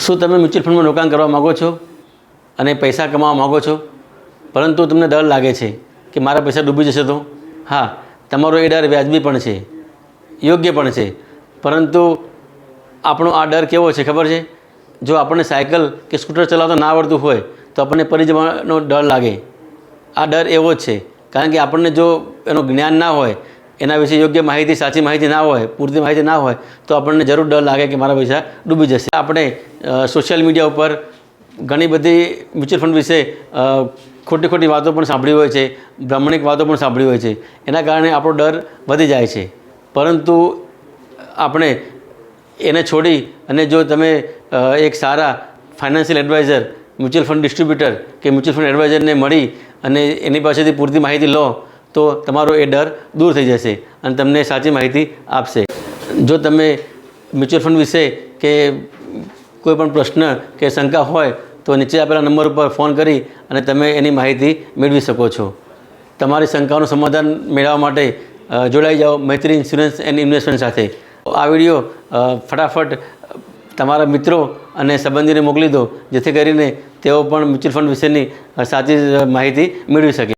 શું તમે મ્યુચ્યુઅલ ફંડમાં રોકાણ કરવા માગો છો અને પૈસા કમાવા માગો છો, પરંતુ તમને ડર લાગે છે કે મારા પૈસા ડૂબી જશે તો? હા, તમારો એ ડર વ્યાજબી પણ છે, યોગ્ય પણ છે, પરંતુ આપણો આ ડર કેવો છે ખબર છે? જો આપણને સાયકલ કે સ્કૂટર ચલાવતા ના આવડતું હોય તો આપણને પડી જવાનો ડર લાગે. આ ડર એવો જ છે, કારણ કે આપણને જો એનું જ્ઞાન ના હોય, એના વિશે યોગ્ય માહિતી, સાચી માહિતી ના હોય, પૂરતી માહિતી ના હોય તો આપણને જરૂર ડર લાગે કે મારા પૈસા ડૂબી જશે. આપણે સોશિયલ મીડિયા ઉપર ઘણી બધી મ્યુચ્યુઅલ ફંડ વિશે ખોટી ખોટી વાતો પણ સાંભળી હોય છે, ભ્રમણિક વાતો પણ સાંભળી હોય છે. એના કારણે આપણો ડર વધી જાય છે. પરંતુ આપણે એને છોડી અને જો તમે એક સારા financial adviser, mutual fund distributor કે મ્યુચ્યુઅલ ફંડ એડવાઇઝરને મળી અને એની પાસેથી પૂરતી માહિતી લો તો તમારો એ ડર દૂર થઈ જશે અને તમને સાચી માહિતી આપશે. જો તમે મ્યુચ્યુઅલ ફંડ વિશે કે કોઈ પણ પ્રશ્ન કે શંકા હોય તો નીચે આપેલા નંબર ઉપર ફોન કરી અને તમે એની માહિતી મેળવી શકો છો. તમારી શંકાઓનું સમાધાન મેળવવા માટે જોડાઈ જાઓ મૈત્રી ઇન્સ્યોરન્સ એન્ડ ઇન્વેસ્ટમેન્ટ સાથે. આ વિડીયો ફટાફટ તમારા મિત્રો અને સંબંધીને મોકલી દો, જેથી કરીને તેઓ પણ મ્યુચ્યુઅલ ફંડ વિશેની સાચી માહિતી મેળવી શકે.